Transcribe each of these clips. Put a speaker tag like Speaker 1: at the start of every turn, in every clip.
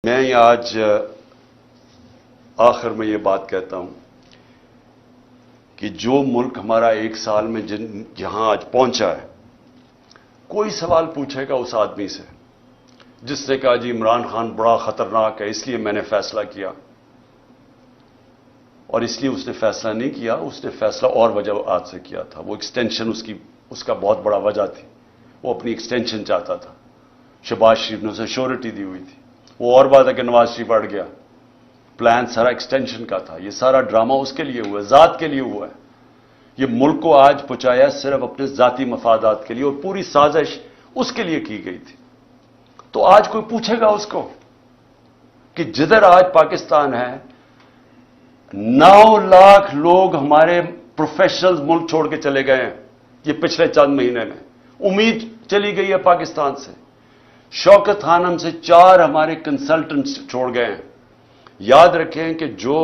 Speaker 1: میں آج آخر میں یہ بات کہتا ہوں کہ جو ملک ہمارا ایک سال میں جہاں آج پہنچا ہے، کوئی سوال پوچھے گا اس آدمی سے جس نے کہا جی عمران خان بڑا خطرناک ہے اس لیے میں نے فیصلہ کیا، اور اس لیے اس نے فیصلہ نہیں کیا، اس نے فیصلہ اور وجوہات سے کیا تھا۔ وہ ایکسٹینشن اس کا بہت بڑا وجہ تھی، وہ اپنی ایکسٹینشن چاہتا تھا۔ شہباز شریف نے اسے شیورٹی دی ہوئی تھی، وہ اور بات ہے کہ نواز شریف اڑ گیا، پلان سارا ایکسٹینشن کا تھا۔ یہ سارا ڈرامہ اس کے لیے ہوا ہے، ذات کے لیے ہوا ہے۔ یہ ملک کو آج پہنچایا صرف اپنے ذاتی مفادات کے لیے، اور پوری سازش اس کے لیے کی گئی تھی۔ تو آج کوئی پوچھے گا اس کو کہ جدھر آج پاکستان ہے 9 لاکھ لوگ ہمارے پروفیشنلز ملک چھوڑ کے چلے گئے ہیں یہ پچھلے چند مہینے میں، امید چلی گئی ہے پاکستان سے۔ شوکت خانم سے 4 ہمارے کنسلٹنٹس چھوڑ گئے ہیں۔ یاد رکھیں کہ جو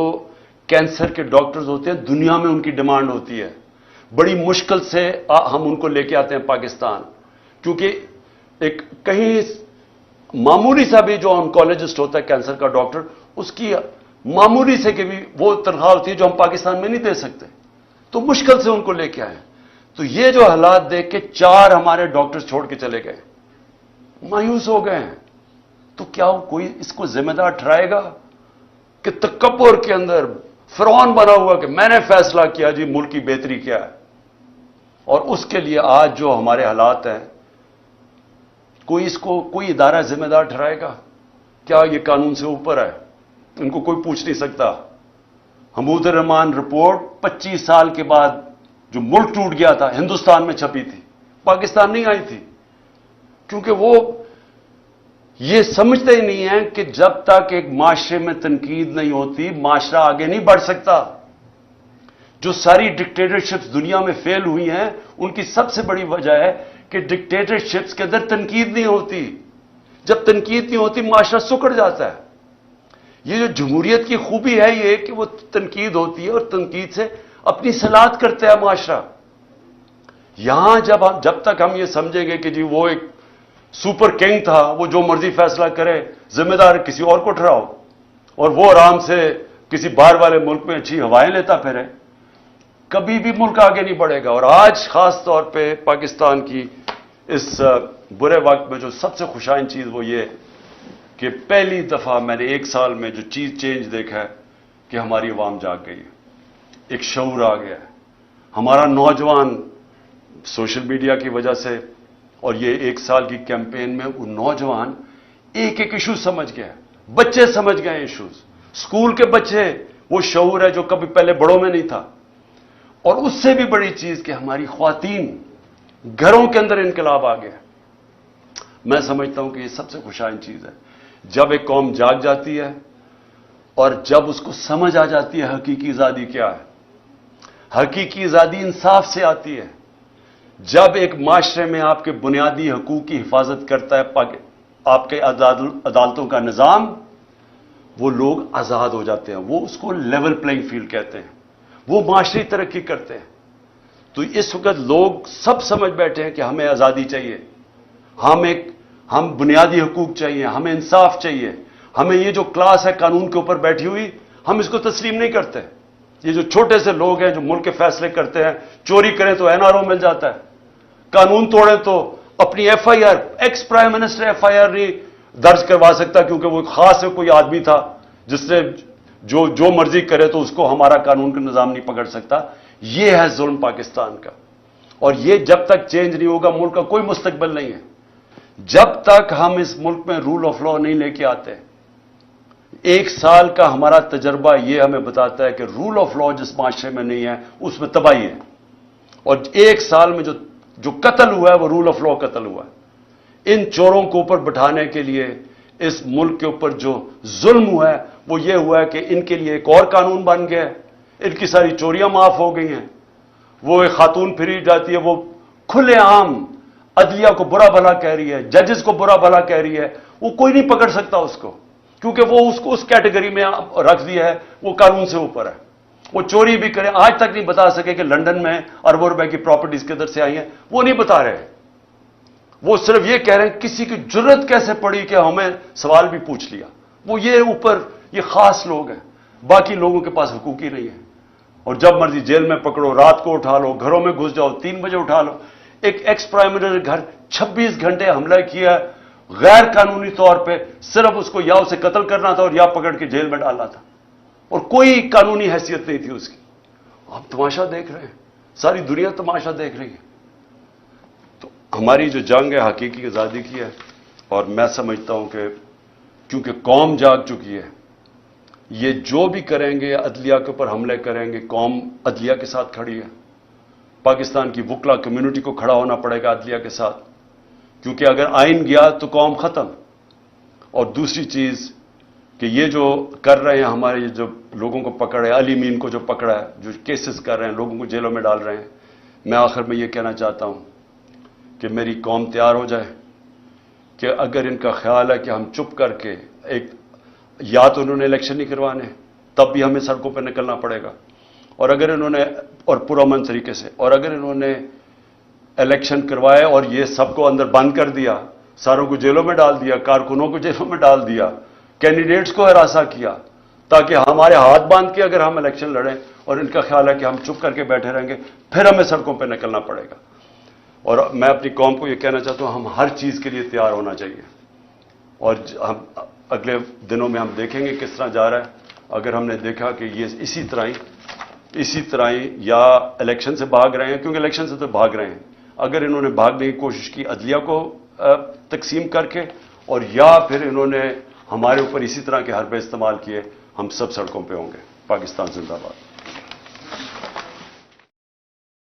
Speaker 1: کینسر کے ڈاکٹرز ہوتے ہیں دنیا میں ان کی ڈیمانڈ ہوتی ہے، بڑی مشکل سے ہم ان کو لے کے آتے ہیں پاکستان، کیونکہ ایک کہیں معمولی سا بھی جو آنکولوجسٹ ہوتا ہے کینسر کا ڈاکٹر، اس کی معمولی سے کہ بھی وہ تنخواہ ہوتی ہے جو ہم پاکستان میں نہیں دے سکتے، تو مشکل سے ان کو لے کے آئے۔ تو یہ جو حالات دیکھ کے 4 ہمارے ڈاکٹرز چھوڑ کے چلے گئے، مایوس ہو گئے ہیں۔ تو کیا کوئی اس کو ذمہ دار ٹھہرائے گا کہ تکبر کے اندر فرعون بنا ہوا کہ میں نے فیصلہ کیا جی ملک کی بہتری کیا ہے، اور اس کے لیے آج جو ہمارے حالات ہیں کوئی ادارہ ذمہ دار ٹھہرائے گا؟ کیا یہ قانون سے اوپر ہے؟ ان کو کوئی پوچھ نہیں سکتا۔ حمود الرحمان رپورٹ 25 سال کے بعد جو ملک ٹوٹ گیا تھا ہندوستان میں چھپی تھی، پاکستان نہیں آئی تھی، کیونکہ وہ یہ سمجھتے ہی نہیں ہیں کہ جب تک ایک معاشرے میں تنقید نہیں ہوتی معاشرہ آگے نہیں بڑھ سکتا۔ جو ساری ڈکٹیٹرشپس دنیا میں فیل ہوئی ہیں ان کی سب سے بڑی وجہ ہے کہ ڈکٹیٹرشپس کے اندر تنقید نہیں ہوتی۔ جب تنقید نہیں ہوتی معاشرہ سکڑ جاتا ہے۔ یہ جو جمہوریت کی خوبی ہے یہ کہ وہ تنقید ہوتی ہے اور تنقید سے اپنی صلاحیت کرتا ہے معاشرہ۔ یہاں جب تک ہم یہ سمجھیں گے کہ جی وہ ایک سپر کنگ تھا، وہ جو مرضی فیصلہ کرے، ذمہ دار کسی اور کو ٹھہراؤ، اور وہ آرام سے کسی باہر والے ملک میں اچھی ہوائیں لیتا پھرے، کبھی بھی ملک آگے نہیں بڑھے گا۔ اور آج خاص طور پہ پاکستان کی اس برے وقت میں جو سب سے خوشائن چیز وہ یہ کہ پہلی دفعہ میں نے 1 سال میں جو چیز چینج دیکھا ہے کہ ہماری عوام جاگ گئی ہے، ایک شعور آ گیا ہے۔ ہمارا نوجوان سوشل میڈیا کی وجہ سے اور یہ 1 سال کی کیمپین میں وہ نوجوان ایک ایشو سمجھ گئے، بچے سمجھ گئے ایشوز، اسکول کے بچے، وہ شعور ہے جو کبھی پہلے بڑوں میں نہیں تھا۔ اور اس سے بھی بڑی چیز کہ ہماری خواتین گھروں کے اندر انقلاب آ گیا۔ میں سمجھتا ہوں کہ یہ سب سے خوشائن چیز ہے جب ایک قوم جاگ جاتی ہے اور جب اس کو سمجھ آ جاتی ہے حقیقی آزادی کیا ہے۔ حقیقی آزادی انصاف سے آتی ہے۔ جب ایک معاشرے میں آپ کے بنیادی حقوق کی حفاظت کرتا ہے آپ کے عدالتوں کا نظام، وہ لوگ آزاد ہو جاتے ہیں، وہ اس کو لیول پلینگ فیلڈ کہتے ہیں، وہ معاشری ترقی کرتے ہیں۔ تو اس وقت لوگ سب سمجھ بیٹھے ہیں کہ ہمیں آزادی چاہیے، ہم بنیادی حقوق چاہیے، ہمیں انصاف چاہیے، ہمیں یہ جو کلاس ہے قانون کے اوپر بیٹھی ہوئی ہم اس کو تسلیم نہیں کرتے۔ یہ جو چھوٹے سے لوگ ہیں جو ملک کے فیصلے کرتے ہیں، چوری کریں تو NRO مل جاتا ہے، قانون توڑیں تو اپنی FIR، ex prime minister FIR نہیں درج کروا سکتا کیونکہ وہ خاص کوئی آدمی تھا جس نے جو مرضی کرے تو اس کو ہمارا قانون کا نظام نہیں پکڑ سکتا۔ یہ ہے ظلم پاکستان کا، اور یہ جب تک چینج نہیں ہوگا ملک کا کوئی مستقبل نہیں ہے۔ جب تک ہم اس ملک میں رول آف لا نہیں لے کے آتے، 1 سال کا ہمارا تجربہ یہ ہمیں بتاتا ہے کہ رول آف لا جس معاشرے میں نہیں ہے اس میں تباہی ہے، اور 1 سال میں جو قتل ہوا ہے وہ رول آف لا قتل ہوا ہے۔ ان چوروں کو اوپر بٹھانے کے لیے اس ملک کے اوپر جو ظلم ہوا ہے وہ یہ ہوا ہے کہ ان کے لیے ایک اور قانون بن گیا ہے، ان کی ساری چوریاں معاف ہو گئی ہیں۔ وہ ایک خاتون پھری جاتی ہے، وہ کھلے عام عدلیہ کو برا بھلا کہہ رہی ہے، ججز کو برا بھلا کہہ رہی ہے، وہ کوئی نہیں پکڑ سکتا اس کو، کیونکہ وہ اس کو اس کیٹیگری میں رکھ دیا ہے، وہ قانون سے اوپر ہے۔ وہ چوری بھی کریں، آج تک نہیں بتا سکے کہ لندن میں اربوں روپے کی پراپرٹیز کدھر سے آئی ہیں، وہ نہیں بتا رہے۔ وہ صرف یہ کہہ رہے ہیں کسی کی جرت کیسے پڑی کہ ہمیں سوال بھی پوچھ لیا، وہ یہ اوپر یہ خاص لوگ ہیں، باقی لوگوں کے پاس حقوق ہی نہیں ہے، اور جب مرضی جیل میں پکڑو، رات کو اٹھا لو، گھروں میں گھس جاؤ، 3 بجے اٹھا لو۔ ایک ایکس پرائم منسٹر کے گھر 26 گھنٹے حملہ کیا ہے غیر قانونی طور پہ، صرف اس کو یا اسے قتل کرنا تھا اور یا پکڑ کے جیل میں ڈالنا تھا، اور کوئی قانونی حیثیت نہیں تھی اس کی۔ آپ تماشا دیکھ رہے ہیں، ساری دنیا تماشا دیکھ رہی ہے۔ تو ہماری جو جنگ ہے حقیقی آزادی کی ہے، اور میں سمجھتا ہوں کہ کیونکہ قوم جاگ چکی ہے، یہ جو بھی کریں گے، عدلیہ کے اوپر حملے کریں گے، قوم عدلیہ کے ساتھ کھڑی ہے۔ پاکستان کی وکلا کمیونٹی کو کھڑا ہونا پڑے گا عدلیہ کے ساتھ، کیونکہ اگر آئین گیا تو قوم ختم۔ اور دوسری چیز کہ یہ جو کر رہے ہیں ہمارے جو لوگوں کو پکڑے، علی مین کو جو پکڑا ہے، جو کیسز کر رہے ہیں، لوگوں کو جیلوں میں ڈال رہے ہیں، میں آخر میں یہ کہنا چاہتا ہوں کہ میری قوم تیار ہو جائے کہ اگر ان کا خیال ہے کہ ہم چپ کر کے یا تو انہوں نے الیکشن نہیں کروانے، تب بھی ہمیں سڑکوں پہ نکلنا پڑے گا، اور اگر انہوں نے اور پرامن طریقے سے، اور اگر انہوں نے الیکشن کروائے اور یہ سب کو اندر بند کر دیا، ساروں کو جیلوں میں ڈال دیا، کارکنوں کو جیلوں میں ڈال دیا، کینڈیڈیٹس کو ہراساں کیا، تاکہ ہمارے ہاتھ باندھ کے اگر ہم الیکشن لڑیں، اور ان کا خیال ہے کہ ہم چپ کر کے بیٹھے رہیں گے، پھر ہمیں سڑکوں پہ نکلنا پڑے گا۔ اور میں اپنی قوم کو یہ کہنا چاہتا ہوں، ہم ہر چیز کے لیے تیار ہونا چاہیے، اور ہم اگلے دنوں میں ہم دیکھیں گے کس طرح جا رہا ہے۔ اگر ہم نے دیکھا کہ یہ اسی طرح ہی یا الیکشن سے بھاگ رہے ہیں، کیونکہ الیکشن سے تو بھاگ رہے ہیں، اگر انہوں نے بھاگنے کی کوشش کی عدلیہ کو تقسیم کر کے، اور یا پھر انہوں نے ہمارے اوپر اسی طرح کے حربے استعمال کیے، ہم سب سڑکوں پہ ہوں گے۔ پاکستان زندہ باد۔